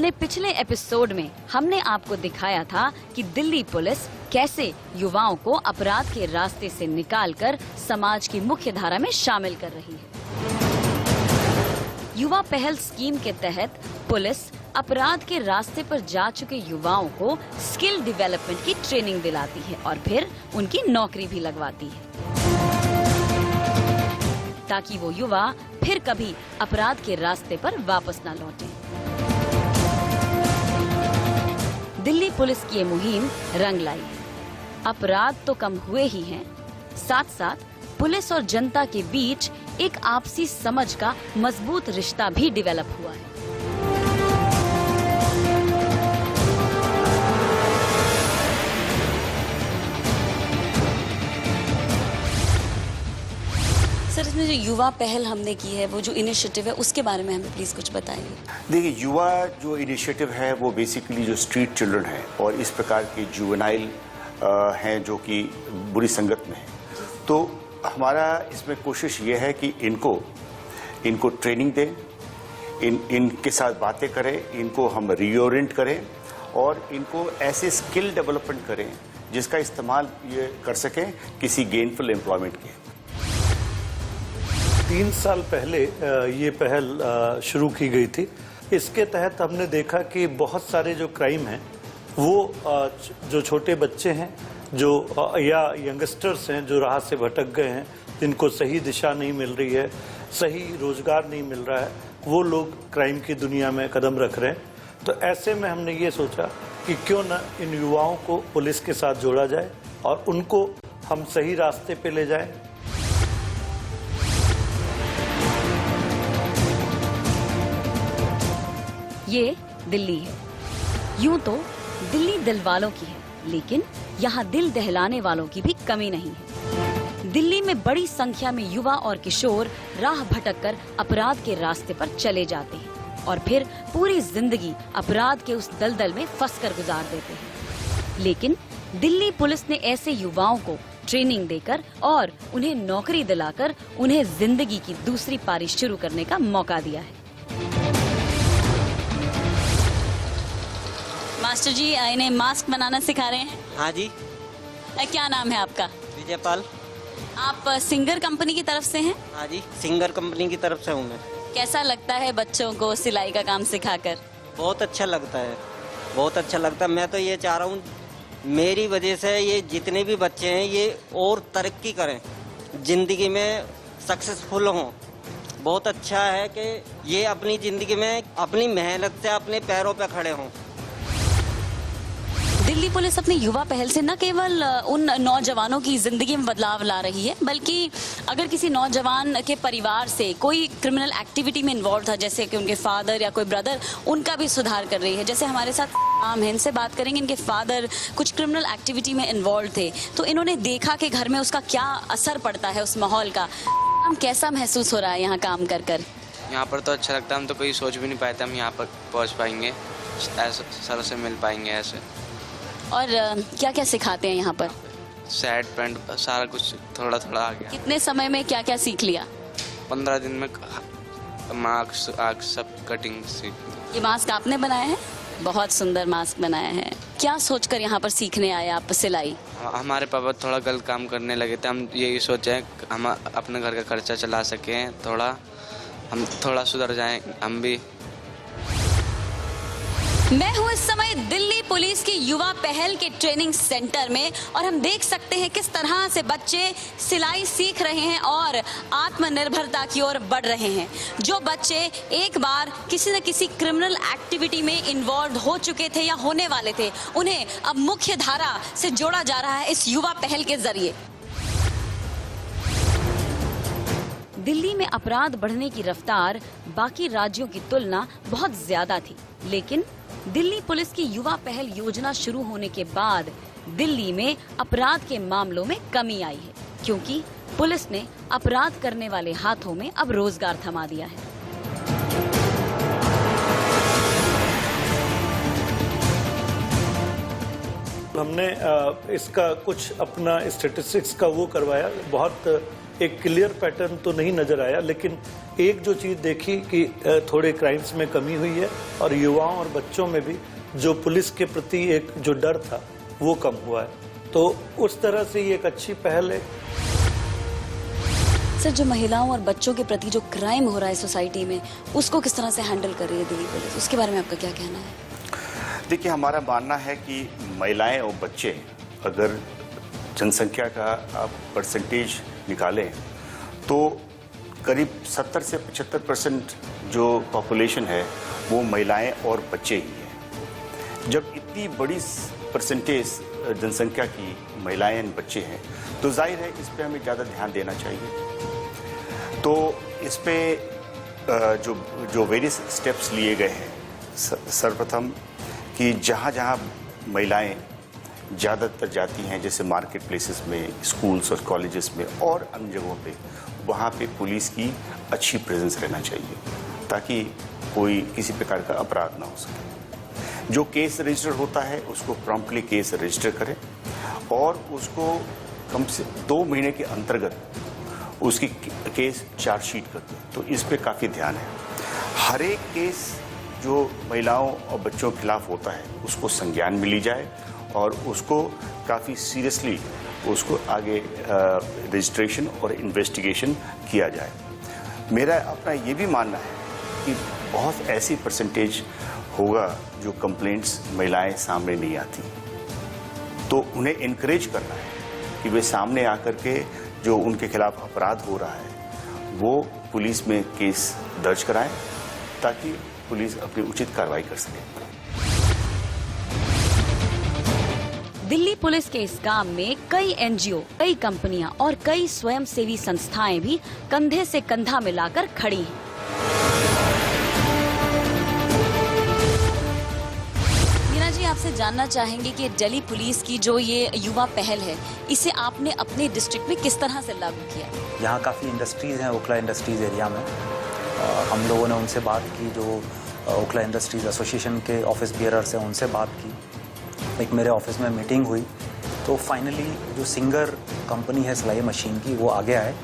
अपने पिछले एपिसोड में हमने आपको दिखाया था कि दिल्ली पुलिस कैसे युवाओं को अपराध के रास्ते से निकालकर समाज की मुख्य धारा में शामिल कर रही है। युवा पहल स्कीम के तहत पुलिस अपराध के रास्ते पर जा चुके युवाओं को स्किल डेवलपमेंट की ट्रेनिंग दिलाती है और फिर उनकी नौकरी भी लगवाती है, ताकि वो युवा फिर कभी अपराध के रास्ते पर वापस न लौटें। दिल्ली पुलिस की ये मुहिम रंग लाई है। अपराध तो कम हुए ही हैं, साथ साथ पुलिस और जनता के बीच एक आपसी समझ का मजबूत रिश्ता भी डेवलप हुआ है। सर, इसमें जो युवा पहल हमने की है, वो जो इनिशिएटिव है, उसके बारे में हमें प्लीज कुछ बताइए। देखिए, युवा जो इनिशिएटिव है वो बेसिकली जो स्ट्रीट चिल्ड्रन है और इस प्रकार के जुवेनाइल हैं जो कि बुरी संगत में है, तो हमारा इसमें कोशिश ये है कि इनको ट्रेनिंग दें, इनके साथ बातें करें, इनको हम रीओरिएंट करें और इनको ऐसे स्किल डेवलपमेंट करें जिसका इस्तेमाल ये कर सकें किसी गेनफुल एम्प्लॉयमेंट के। 3 साल पहले ये पहल शुरू की गई थी। इसके तहत हमने देखा कि बहुत सारे जो क्राइम हैं वो जो छोटे बच्चे हैं जो या यंगस्टर्स हैं जो राह से भटक गए हैं, जिनको सही दिशा नहीं मिल रही है, सही रोजगार नहीं मिल रहा है, वो लोग क्राइम की दुनिया में कदम रख रहे हैं। तो ऐसे में हमने ये सोचा कि क्यों न इन युवाओं को पुलिस के साथ जोड़ा जाए और उनको हम सही रास्ते पे ले जाएं। ये दिल्ली है। यूं तो दिल्ली दिल वालों की है, लेकिन यहाँ दिल दहलाने वालों की भी कमी नहीं है। दिल्ली में बड़ी संख्या में युवा और किशोर राह भटककर अपराध के रास्ते पर चले जाते हैं और फिर पूरी जिंदगी अपराध के उस दलदल में फंसकर गुजार देते हैं। लेकिन दिल्ली पुलिस ने ऐसे युवाओं को ट्रेनिंग देकर और उन्हें नौकरी दिलाकर उन्हें जिंदगी की दूसरी पारी शुरू करने का मौका दिया है। मास्टर जी इन्हें मास्क बनाना सिखा रहे हैं? हाँ जी। क्या नाम है आपका? विजयपाल। आप सिंगर कंपनी की तरफ से हैं? हाँ जी, सिंगर कंपनी की तरफ से हूँ मैं। कैसा लगता है बच्चों को सिलाई का काम सिखाकर? बहुत अच्छा लगता है, बहुत अच्छा लगता है। मैं तो ये चाह रहा हूँ मेरी वजह से ये जितने भी बच्चे हैं ये और तरक्की करें, जिंदगी में सक्सेसफुल हों। बहुत अच्छा है कि ये अपनी जिंदगी में अपनी मेहनत से अपने पैरों पर खड़े हों। दिल्ली पुलिस अपनी युवा पहल से न केवल उन नौजवानों की जिंदगी में बदलाव ला रही है, बल्कि अगर किसी नौजवान के परिवार से कोई क्रिमिनल एक्टिविटी में इन्वॉल्व था, जैसे कि उनके फादर या कोई ब्रदर, उनका भी सुधार कर रही है। जैसे हमारे साथ आम है, इनसे बात करेंगे। इनके फादर कुछ क्रिमिनल एक्टिविटी में इन्वॉल्व थे, तो इन्होंने देखा कि घर में उसका क्या असर पड़ता है, उस माहौल का। हम कैसा महसूस हो रहा है यहाँ काम कर कर? यहाँ पर तो अच्छा लगता है। हम तो कोई सोच भी नहीं पाए थे हम यहाँ पर पहुँच पाएंगे, ऐसे सरों से मिल पाएंगे ऐसे। और क्या क्या सिखाते हैं यहाँ पर? सेट पैंट सारा कुछ थोड़ा थोड़ा आ गया। कितने समय में क्या क्या सीख लिया? 15 दिन में मास्क सब कटिंग सीख। ये मास्क आपने बनाया है? बहुत सुंदर मास्क बनाया है। क्या सोचकर यहाँ पर सीखने आए आप सिलाई? हमारे पापा थोड़ा गलत काम करने लगे थे, हम यही सोचे हम अपने घर का खर्चा चला सकें, थोड़ा हम थोड़ा सुधर जाएं हम भी। मैं हूँ इस समय दिल्ली पुलिस की युवा पहल के ट्रेनिंग सेंटर में और हम देख सकते हैं किस तरह से बच्चे सिलाई सीख रहे हैं और आत्मनिर्भरता की ओर बढ़ रहे हैं। जो बच्चे एक बार किसी न किसी क्रिमिनल एक्टिविटी में इन्वॉल्व हो चुके थे या होने वाले थे, उन्हें अब मुख्य धारा से जोड़ा जा रहा है इस युवा पहल के जरिए। दिल्ली में अपराध बढ़ने की रफ्तार बाकी राज्यों की तुलना बहुत ज्यादा थी, लेकिन दिल्ली पुलिस की युवा पहल योजना शुरू होने के बाद दिल्ली में अपराध के मामलों में कमी आई है, क्योंकि पुलिस ने अपराध करने वाले हाथों में अब रोजगार थमा दिया है। हमने इसका कुछ अपना स्टैटिस्टिक्स का वो करवाया। बहुत एक क्लियर पैटर्न तो नहीं नजर आया, लेकिन एक जो चीज देखी कि थोड़े क्राइम्स में कमी हुई है और युवाओं और बच्चों में भी जो पुलिस के प्रति एक जो डर था वो कम हुआ है। तो उस तरह से ये एक अच्छी पहल है। सर, जो महिलाओं और बच्चों के प्रति जो क्राइम हो रहा है सोसाइटी में, उसको किस तरह से हैंडल कर रही है दिल्ली पुलिस, उसके बारे में आपका क्या कहना है? देखिए, हमारा मानना है कि महिलाएं और बच्चे अगर जनसंख्या का आप परसेंटेज निकालें तो करीब 70 से 75% जो पॉपुलेशन है वो महिलाएं और बच्चे ही हैं। जब इतनी बड़ी परसेंटेज जनसंख्या की महिलाएं और बच्चे हैं तो जाहिर है इस पे हमें ज़्यादा ध्यान देना चाहिए। तो इस पे जो वेरियस स्टेप्स लिए गए हैं, सर्वप्रथम कि जहाँ जहाँ महिलाएं ज़्यादातर जाती हैं, जैसे मार्केट प्लेसेस में, स्कूल्स और कॉलेजेस में और अन्य जगहों पे, वहाँ पे पुलिस की अच्छी प्रेजेंस रहना चाहिए ताकि कोई किसी प्रकार का अपराध ना हो सके। जो केस रजिस्टर होता है उसको प्रॉम्प्टली केस रजिस्टर करें और उसको कम से 2 महीने के अंतर्गत उसकी केस चार्जशीट कर दें। तो इस पे काफ़ी ध्यान है। हर एक केस जो महिलाओं और बच्चों के खिलाफ होता है उसको संज्ञान में ली जाए और उसको काफ़ी सीरियसली उसको आगे रजिस्ट्रेशन और इन्वेस्टिगेशन किया जाए। मेरा अपना ये भी मानना है कि बहुत ऐसी परसेंटेज होगा जो कंप्लेंट्स महिलाएं सामने नहीं आती, तो उन्हें इनकरेज करना है कि वे सामने आकर के जो उनके खिलाफ अपराध हो रहा है वो पुलिस में केस दर्ज कराएं ताकि पुलिस अपनी उचित कार्रवाई कर सके। दिल्ली पुलिस के इस काम में कई एनजीओ, कई कंपनियां और कई स्वयंसेवी संस्थाएं भी कंधे से कंधा मिलाकर खड़ी हैं। मीना जी, आपसे जानना चाहेंगे कि दिल्ली पुलिस की जो ये युवा पहल है, इसे आपने अपने डिस्ट्रिक्ट में किस तरह से लागू किया? यहाँ काफ़ी इंडस्ट्रीज़ हैं ओखला इंडस्ट्रीज़ एरिया में। हम लोगों ने उनसे बात की, जो ओखला इंडस्ट्रीज़ एसोसिएशन के ऑफिस बियरर्स हैं उनसे बात की। एक मेरे ऑफिस में मीटिंग हुई तो फाइनली जो सिंगर कंपनी है सिलाई मशीन की वो आगे आए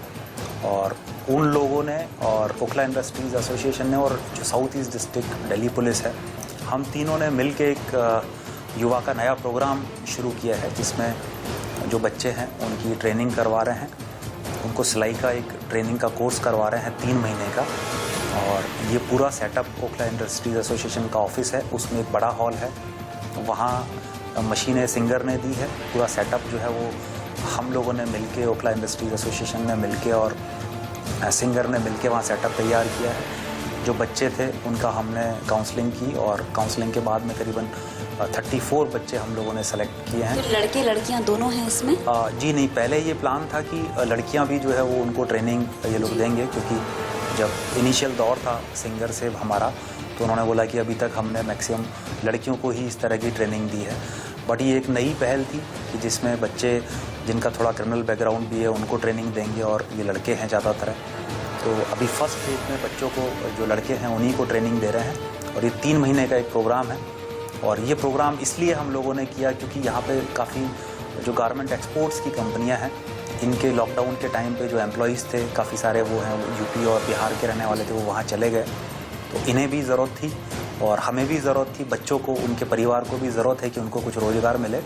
और उन लोगों ने और ओखला इंडस्ट्रीज़ एसोसिएशन ने और जो south east district Delhi police है, हम तीनों ने मिल के एक युवा का नया प्रोग्राम शुरू किया है जिसमें जो बच्चे हैं उनकी ट्रेनिंग करवा रहे हैं, उनको सिलाई का एक ट्रेनिंग का कोर्स करवा रहे हैं 3 महीने का। और ये पूरा सेटअप ओखला इंडस्ट्रीज़ एसोसिएशन का ऑफिस है, उसमें एक बड़ा हॉल है, वहाँ मशीनें सिंगर ने दी है। पूरा सेटअप जो है वो हम लोगों ने मिलके, ओखला इंडस्ट्रीज़ एसोसिएशन ने मिलके और सिंगर ने मिलके वहाँ सेटअप तैयार किया है। जो बच्चे थे उनका हमने काउंसलिंग की और काउंसलिंग के बाद में करीबन 34 बच्चे हम लोगों ने सेलेक्ट किए हैं। तो लड़के लड़कियां दोनों हैं इसमें? जी नहीं, पहले ये प्लान था कि लड़कियां भी जो है वो उनको ट्रेनिंग ये लोग देंगे, क्योंकि जब इनिशियल दौर था सिंगर से हमारा तो उन्होंने बोला कि अभी तक हमने मैक्सिमम लड़कियों को ही इस तरह की ट्रेनिंग दी है। बट ये एक नई पहल थी कि जिसमें बच्चे जिनका थोड़ा क्रिमिनल बैकग्राउंड भी है उनको ट्रेनिंग देंगे और ये लड़के हैं ज़्यादातर। तो अभी फर्स्ट फेज में बच्चों को जो लड़के हैं उन्हीं को ट्रेनिंग दे रहे हैं और ये 3 महीने का एक प्रोग्राम है। और ये प्रोग्राम इसलिए हम लोगों ने किया क्योंकि यहाँ पे काफ़ी जो गारमेंट एक्सपोर्ट्स की कंपनियाँ हैं, इनके लॉकडाउन के टाइम पे जो एम्प्लॉइज़ थे काफ़ी सारे वो हैं यूपी और बिहार के रहने वाले थे, वो वहाँ चले गए। तो इन्हें भी ज़रूरत थी और हमें भी ज़रूरत थी, बच्चों को, उनके परिवार को भी ज़रूरत है कि उनको कुछ रोज़गार मिले।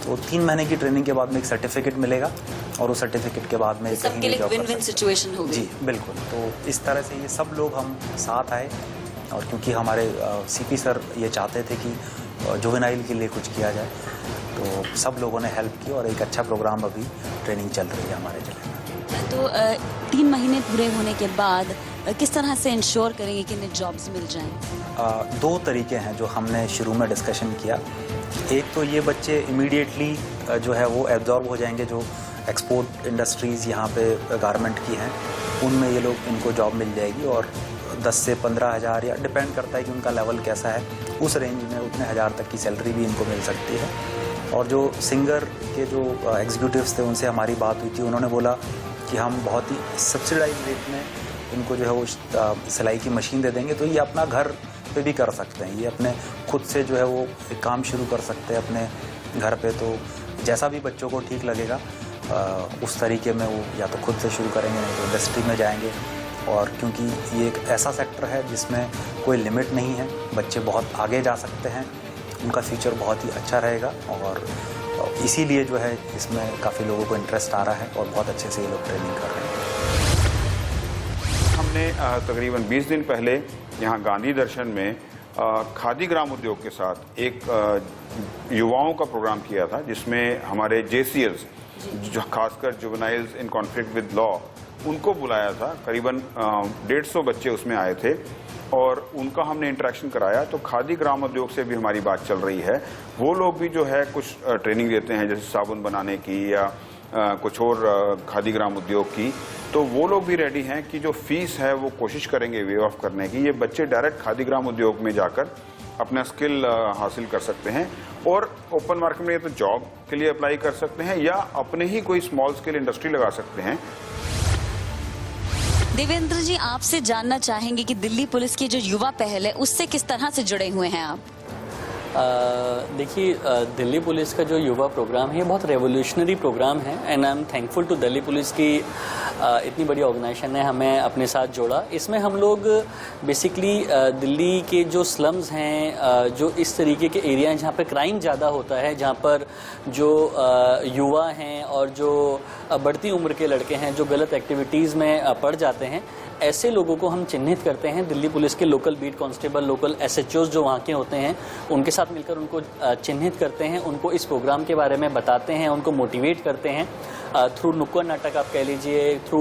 तो 3 महीने की ट्रेनिंग के बाद में एक सर्टिफिकेट मिलेगा और उस सर्टिफिकेट के बाद में सबके लिए विन-विन सिचुएशन होगी। जी बिल्कुल। तो इस तरह से ये सब लोग हम साथ आए और क्योंकि हमारे सीपी सर ये चाहते थे कि जुवेनाइल के लिए कुछ किया जाए, तो सब लोगों ने हेल्प की और एक अच्छा प्रोग्राम अभी ट्रेनिंग चल रही है हमारे जिले में। तो 3 महीने पूरे होने के बाद किस तरह से इंश्योर करेंगे कि इन्हें जॉब्स मिल जाएं? 2 तरीके हैं जो हमने शुरू में डिस्कशन किया। एक तो ये बच्चे इमीडिएटली जो है वो एब्जॉर्ब हो जाएंगे, जो एक्सपोर्ट इंडस्ट्रीज़ यहाँ पे गारमेंट की हैं उनमें ये लोग, इनको जॉब मिल जाएगी और 10 से 15 हज़ार या डिपेंड करता है कि उनका लेवल कैसा है, उस रेंज में उतने हज़ार तक की सैलरी भी इनको मिल सकती है। और जो सिंगर के जो एग्जीक्यूटिव्स थे उनसे हमारी बात हुई थी, उन्होंने बोला कि हम बहुत ही सब्सिडाइज रेट में इनको जो है वो सिलाई की मशीन दे देंगे, तो ये अपना घर पे भी कर सकते हैं, ये अपने खुद से जो है वो एक काम शुरू कर सकते हैं अपने घर पे। तो जैसा भी बच्चों को ठीक लगेगा उस तरीके में वो या तो खुद से शुरू करेंगे नहीं तो इंडस्ट्री में जाएंगे। और क्योंकि ये एक ऐसा सेक्टर है जिसमें कोई लिमिट नहीं है, बच्चे बहुत आगे जा सकते हैं, उनका फ्यूचर बहुत ही अच्छा रहेगा और इसीलिए जो है इसमें काफ़ी लोगों को इंटरेस्ट आ रहा है और बहुत अच्छे से ये लोग ट्रेनिंग कर रहे हैं। हमने तकरीबन 20 दिन पहले यहाँ गांधी दर्शन में खादी ग्राम उद्योग के साथ एक युवाओं का प्रोग्राम किया था, जिसमें हमारे JCLs, जो खासकर juveniles in conflict with law, उनको बुलाया था। करीबन 150 बच्चे उसमें आए थे और उनका हमने इंटरेक्शन कराया। तो खादी ग्राम उद्योग से भी हमारी बात चल रही है, वो लोग भी जो है कुछ ट्रेनिंग देते हैं, जैसे साबुन बनाने की या कुछ और खादी ग्राम उद्योग की। तो वो लोग भी रेडी हैं कि जो फीस है वो कोशिश करेंगे वेव ऑफ करने की। ये बच्चे डायरेक्ट खादी ग्राम उद्योग में जाकर अपना स्किल हासिल कर सकते हैं और ओपन मार्केट में ये तो जॉब के लिए अप्लाई कर सकते हैं या अपने ही कोई स्मॉल स्केल इंडस्ट्री लगा सकते हैं। देवेंद्र जी, आपसे जानना चाहेंगे कि दिल्ली पुलिस की जो युवा पहल है उससे किस तरह से जुड़े हुए हैं आप? देखिए, दिल्ली पुलिस का जो युवा प्रोग्राम है ये बहुत रेवोल्यूशनरी प्रोग्राम है and I am thankful to Delhi police की इतनी बड़ी ऑर्गेनाइजेशन ने हमें अपने साथ जोड़ा। इसमें हम लोग बेसिकली दिल्ली के जो स्लम्स हैं, जो इस तरीके के एरिया हैं जहाँ पे क्राइम ज़्यादा होता है, जहाँ पर जो युवा हैं और जो बढ़ती उम्र के लड़के हैं जो गलत एक्टिविटीज़ में पड़ जाते हैं, ऐसे लोगों को हम चिन्हित करते हैं। दिल्ली पुलिस के local beat constable, local SHOs जो वहाँ के होते हैं, उनके साथ मिलकर उनको चिन्हित करते हैं, उनको इस प्रोग्राम के बारे में बताते हैं, उनको मोटिवेट करते हैं थ्रू नुक्कड़ नाटक आप कह लीजिए, थ्रू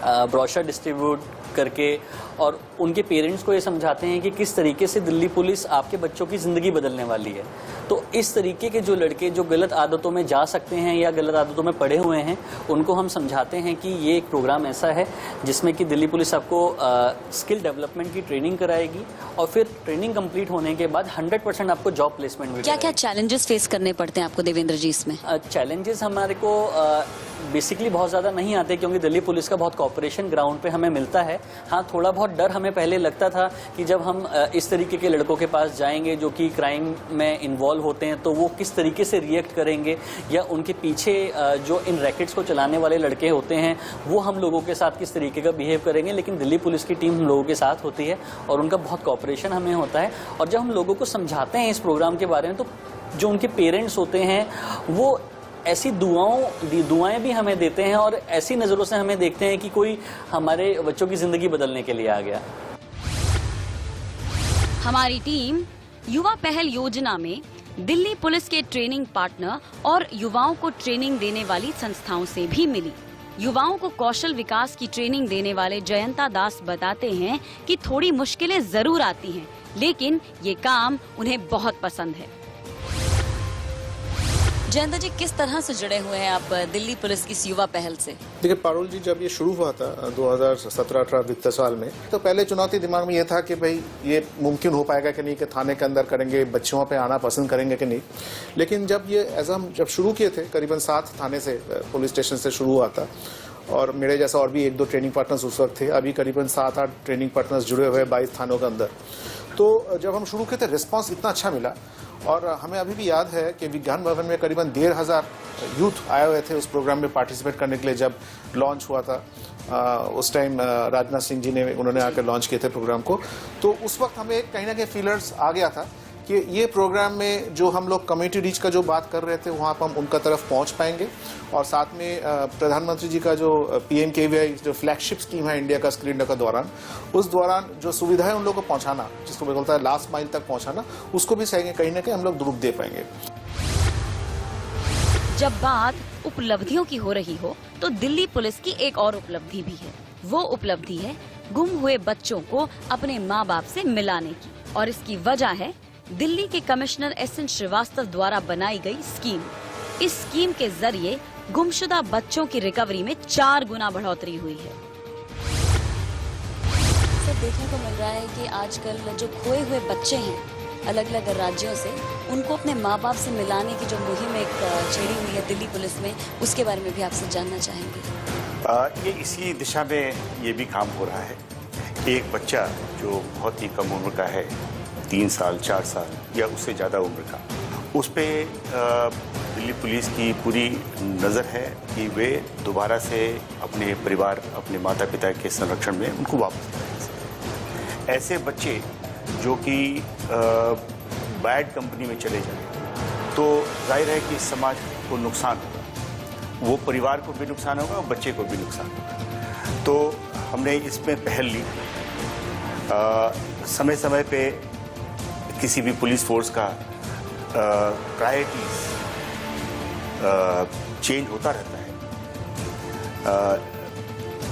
ब्रोशर डिस्ट्रीब्यूट करके, और उनके पेरेंट्स को ये समझाते हैं कि किस तरीके से दिल्ली पुलिस आपके बच्चों की ज़िंदगी बदलने वाली है। तो इस तरीके के जो लड़के जो गलत आदतों में जा सकते हैं या गलत आदतों में पड़े हुए हैं, उनको हम समझाते हैं कि ये एक प्रोग्राम ऐसा है जिसमें कि दिल्ली पुलिस आपको स्किल डेवलपमेंट की ट्रेनिंग कराएगी और फिर ट्रेनिंग कंप्लीट होने के बाद 100% आपको जॉब प्लेसमेंट भी। क्या क्या चैलेंजेस फेस करने पड़ते हैं आपको देवेंद्र जी इसमें? चैलेंजेस हमारे को बेसिकली बहुत ज़्यादा नहीं आते क्योंकि दिल्ली पुलिस का बहुत कॉपरेशन ग्राउंड पे हमें मिलता है। हाँ, थोड़ा बहुत डर हमें पहले लगता था कि जब हम इस तरीके के लड़कों के पास जाएंगे जो कि क्राइम में इन्वॉल्व होते हैं, तो वो किस तरीके से रिएक्ट करेंगे, या उनके पीछे जो इन रैकेट्स को चलाने वाले लड़के होते हैं वो हम लोगों के साथ किस तरीके का बिहेव करेंगे। लेकिन दिल्ली पुलिस की टीम हम लोगों के साथ होती है और उनका बहुत कॉपरेशन हमें होता है। और जब हम लोगों को समझाते हैं इस प्रोग्राम के बारे में, तो जो उनके पेरेंट्स होते हैं वो ऐसी दुआएं भी हमें देते हैं और ऐसी नज़रों से हमें देखते हैं कि कोई हमारे बच्चों की ज़िंदगी बदलने के लिए आ गया। हमारी टीम युवा पहल योजना में दिल्ली पुलिस के ट्रेनिंग पार्टनर और युवाओं को ट्रेनिंग देने वाली संस्थाओं से भी मिली। युवाओं को कौशल विकास की ट्रेनिंग देने वाले जयंता दास बताते हैं कि थोड़ी मुश्किलें जरूर आती हैं, लेकिन ये काम उन्हें बहुत पसंद है। जयंता जी, किस तरह से जुड़े हुए हैं आप दिल्ली पुलिस की इस युवा पहल से? देखिए पारुल जी, जब ये शुरू हुआ था 2017-18 वित्त साल में, तो पहले चुनौती दिमाग में ये था कि भाई ये मुमकिन हो पाएगा कि नहीं, कि थाने के अंदर करेंगे, बच्चों पे आना पसंद करेंगे कि नहीं। लेकिन जब ये हम जब शुरू किए थे, करीबन 7 थाने से, पुलिस स्टेशन से शुरू हुआ था, और मेरे जैसा और भी 1-2 ट्रेनिंग पार्टनर्स उस वक्त थे। अभी करीबन 7-8 ट्रेनिंग पार्टनर्स जुड़े हुए 22 थानों के अंदर। तो जब हम शुरू किए थे, रिस्पांस इतना अच्छा मिला, और हमें अभी भी याद है कि विज्ञान भवन में करीबन 1,500 यूथ आए हुए थे उस प्रोग्राम में पार्टिसिपेट करने के लिए। जब लॉन्च हुआ था उस टाइम राजनाथ सिंह जी ने उन्होंने आकर लॉन्च किए थे प्रोग्राम को, तो उस वक्त हमें कहीं ना कहीं फीलर्स आ गया था कि ये प्रोग्राम में जो हम लोग कम्युनिटी रीच का जो बात कर रहे थे, वहाँ पर हम उनका तरफ पहुँच पाएंगे। और साथ में प्रधानमंत्री जी का जो PMKVY जो फ्लैगशिप स्कीम है इंडिया का स्क्रीन का दौरान, उस दौरान जो सुविधाएं उन लोगों को पहुँचाना, जिसको बोलता है लास्ट माइल तक पहुँचाना, उसको भी कहीं ना कहीं हम लोग दुरुस्त दे पाएंगे। जब बात उपलब्धियों की हो रही हो, तो दिल्ली पुलिस की एक और उपलब्धि भी है। वो उपलब्धि है गुम हुए बच्चों को अपने माँ बाप से मिलाने की, और इसकी वजह है दिल्ली के कमिश्नर SN श्रीवास्तव द्वारा बनाई गई स्कीम। इस स्कीम के जरिए गुमशुदा बच्चों की रिकवरी में 4 गुना बढ़ोतरी हुई है। सर, देखने को मिल रहा है कि आजकल जो खोए हुए बच्चे हैं अलग अलग राज्यों से, उनको अपने माँ बाप से मिलाने की जो मुहिम एक छेड़ी हुई है दिल्ली पुलिस में, उसके बारे में भी आपसे जानना चाहेंगे। ये इसी दिशा में ये भी काम हो रहा है कि एक बच्चा जो बहुत ही कम उम्र का है, 3 साल 4 साल या उससे ज़्यादा उम्र का, उस पे दिल्ली पुलिस की पूरी नज़र है कि वे दोबारा से अपने परिवार, अपने माता पिता के संरक्षण में उनको वापस लाएं। ऐसे बच्चे जो कि बैड कंपनी में चले जाएं तो जाहिर है कि समाज को नुकसान होगा, वो परिवार को भी नुकसान होगा और बच्चे को भी नुकसान होगा। तो हमने इसमें पहल ली। समय समय पे किसी भी पुलिस फोर्स का प्रायोरिटीज चेंज होता रहता है।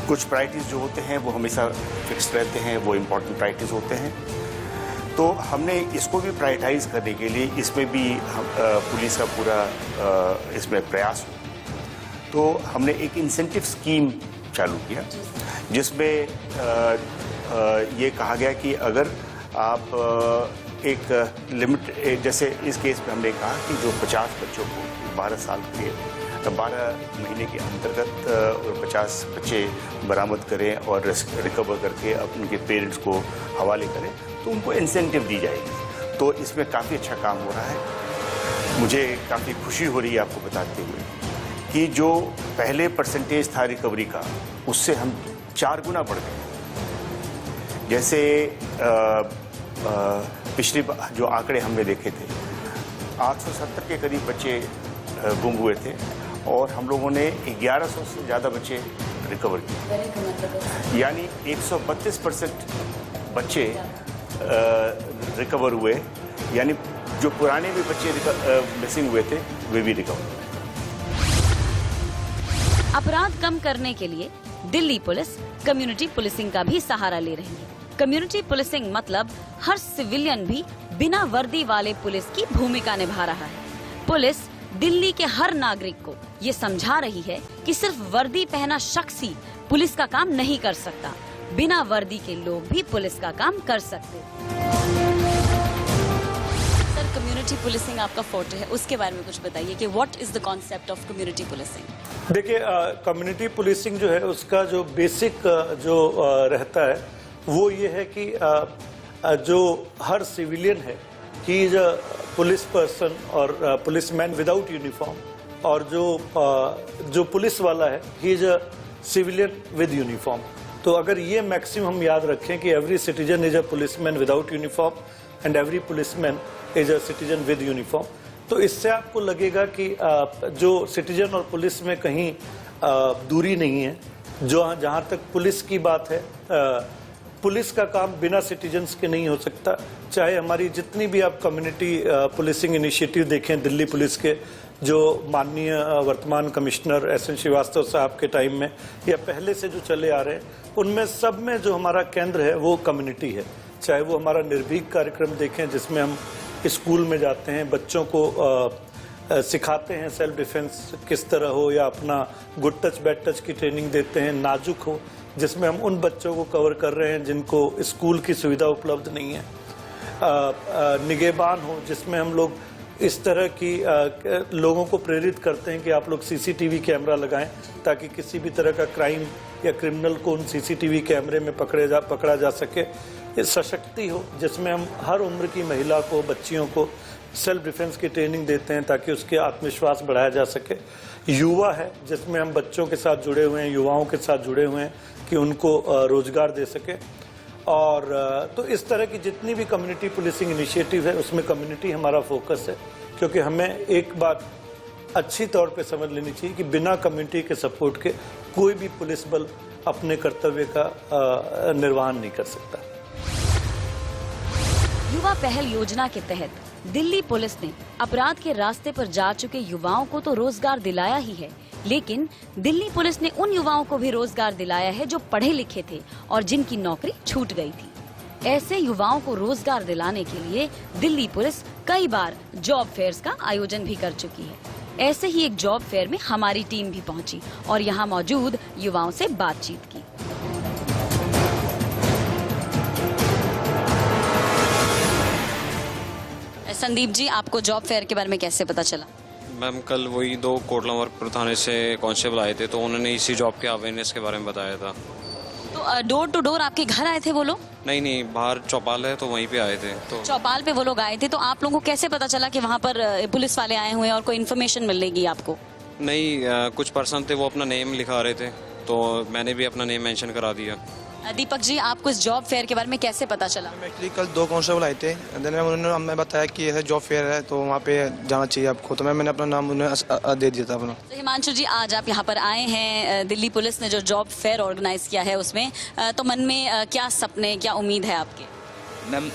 कुछ प्रायोरिटीज जो होते हैं वो हमेशा फिक्स रहते हैं, वो इम्पोर्टेंट प्रायोरिटीज होते हैं। तो हमने इसको भी प्रायोरिटाइज करने के लिए इसमें भी पुलिस का पूरा इसमें प्रयास हो। तो हमने एक इंसेंटिव स्कीम चालू किया जिसमें ये कहा गया कि अगर आप एक लिमिट, जैसे इस केस में हमने कहा कि जो 50 बच्चों को 12 महीने के अंतर्गत 50 बच्चे बरामद करें और रिकवर करके उनके पेरेंट्स को हवाले करें तो उनको इंसेंटिव दी जाएगी। तो इसमें काफ़ी अच्छा काम हो रहा है। मुझे काफ़ी खुशी हो रही है आपको बताते हुए कि जो पहले परसेंटेज था रिकवरी का उससे हम 4 गुना बढ़ गए। जैसे पिछली जो आंकड़े हमने देखे थे 870 के करीब बच्चे गुम हुए थे और हम लोगों ने 1100 से ज़्यादा बच्चे रिकवर किए, यानी 132% बच्चे रिकवर हुए, यानी जो पुराने भी बच्चे मिसिंग हुए थे वे भी रिकवर हुए। अपराध कम करने के लिए दिल्ली पुलिस कम्युनिटी पुलिसिंग का भी सहारा ले रही है। कम्युनिटी पुलिसिंग मतलब हर सिविलियन भी बिना वर्दी वाले पुलिस की भूमिका निभा रहा है। पुलिस दिल्ली के हर नागरिक को ये समझा रही है कि सिर्फ वर्दी पहना शख्स ही पुलिस का काम नहीं कर सकता, बिना वर्दी के लोग भी पुलिस का काम कर सकते। सर, कम्युनिटी पुलिसिंग आपका फोर्टे है, उसके बारे में कुछ बताइए कि what is the concept of community policing. देखिए, कम्युनिटी पुलिसिंग जो है उसका जो बेसिक जो रहता है वो ये है कि जो हर सिविलियन है he is a police person और पुलिसमैन विदाउट यूनिफॉर्म, और जो पुलिस वाला है he is a civilian with uniform. तो अगर ये मैक्सिमम हम याद रखें कि every citizen is a policeman without uniform and every policeman is a citizen with uniform, तो इससे आपको लगेगा कि जो सिटीजन और पुलिस में कहीं दूरी नहीं है। जहाँ तक पुलिस की बात है, पुलिस का काम बिना सिटीजन्स के नहीं हो सकता। चाहे हमारी जितनी भी आप कम्युनिटी पुलिसिंग इनिशिएटिव देखें दिल्ली पुलिस के, जो माननीय वर्तमान कमिश्नर एस.एन. श्रीवास्तव साहब के टाइम में या पहले से जो चले आ रहे हैं, उनमें सब में जो हमारा केंद्र है वो कम्युनिटी है। चाहे वो हमारा निर्भीक कार्यक्रम देखें जिसमें हम स्कूल में जाते हैं, बच्चों को सिखाते हैं सेल्फ डिफेंस किस तरह हो, या अपना गुड टच बैड टच की ट्रेनिंग देते हैं। नाजुक हो जिसमें हम उन बच्चों को कवर कर रहे हैं जिनको स्कूल की सुविधा उपलब्ध नहीं है। निगहबान हो जिसमें हम लोग इस तरह की लोगों को प्रेरित करते हैं कि आप लोग सीसीटीवी कैमरा लगाएं ताकि किसी भी तरह का क्राइम या क्रिमिनल को उन सीसीटीवी कैमरे में पकड़ा जा सके। ये सशक्ति हो जिसमें हम हर उम्र की महिला को, बच्चियों को सेल्फ डिफेंस की ट्रेनिंग देते हैं ताकि उसके आत्मविश्वास बढ़ाया जा सके। युवा है जिसमें हम बच्चों के साथ जुड़े हुए हैं, युवाओं के साथ जुड़े हुए हैं कि उनको रोजगार दे सके। और तो इस तरह की जितनी भी कम्युनिटी पुलिसिंग इनिशिएटिव है उसमें कम्युनिटी हमारा फोकस है, क्योंकि हमें एक बात अच्छी तौर पे समझ लेनी चाहिए कि बिना कम्युनिटी के सपोर्ट के कोई भी पुलिस बल अपने कर्तव्य का निर्वहन नहीं कर सकता। युवा पहल योजना के तहत दिल्ली पुलिस ने अपराध के रास्ते पर जा चुके युवाओं को तो रोजगार दिलाया ही है, लेकिन दिल्ली पुलिस ने उन युवाओं को भी रोजगार दिलाया है जो पढ़े लिखे थे और जिनकी नौकरी छूट गई थी। ऐसे युवाओं को रोजगार दिलाने के लिए दिल्ली पुलिस कई बार जॉब फेयर्स का आयोजन भी कर चुकी है। ऐसे ही एक जॉब फेयर में हमारी टीम भी पहुंची और यहाँ मौजूद युवाओं से बातचीत की। संदीप जी, आपको जॉब फेयर के बारे में कैसे पता चला? मैम, कल वही 2 कोटला वर्कपुर थाने से कांस्टेबल आए थे तो उन्होंने इसी जॉब के अवेयरनेस के बारे में बताया था। तो तो डोर टू डोर आपके घर आए थे वो लोग? नहीं नहीं, बाहर चौपाल है तो वहीं पे आए थे। तो चौपाल पे वो लोग आए थे, तो आप लोगों को कैसे पता चला कि वहाँ पर पुलिस वाले आए हुए हैं और कोई इन्फॉर्मेशन मिलेगी आपको? नहीं, कुछ पर्सन थे वो अपना नेम लिखा रहे थे, तो मैंने भी अपना नेम मेंशन करा दिया। दीपक जी, आपको इस जॉब फेयर के बारे में कैसे पता चला? एक्चुअली कल 2 कांस्टेबल आए थे, देन उन्होंने हमें बताया कि ऐसा जॉब फेयर है तो वहाँ पे जाना चाहिए आपको, तो मैंने अपना नाम उन्हें दे दिया था अपना। तो हिमांशु जी, आज आप यहाँ पर आए हैं, दिल्ली पुलिस ने जो जॉब फेयर ऑर्गेनाइज किया है उसमें, तो मन में क्या सपने, क्या उम्मीद है आपके? मैम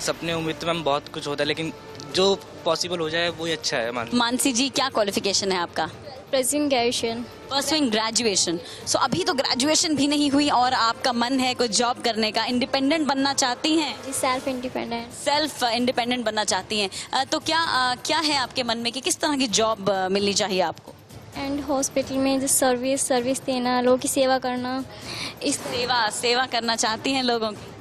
सपने उम्मीद तो मैम बहुत कुछ होता है, लेकिन जो पॉसिबल हो जाए वही अच्छा है। मानसी जी, क्या क्वालिफिकेशन है आपका? Pursuing graduation. Pursuing graduation. So अभी तो ग्रेजुएशन भी नहीं हुई और आपका मन है कुछ जॉब करने का, इंडिपेंडेंट बनना चाहती हैं? जी, सेल्फ इंडिपेंडेंट। सेल्फ इंडिपेंडेंट बनना चाहती हैं, तो क्या है आपके मन में कि किस तरह की जॉब मिलनी चाहिए आपको? एंड हॉस्पिटल में जो सर्विस देना, लोगों की सेवा करना, इस सेवा करना चाहती हैं लोगों की।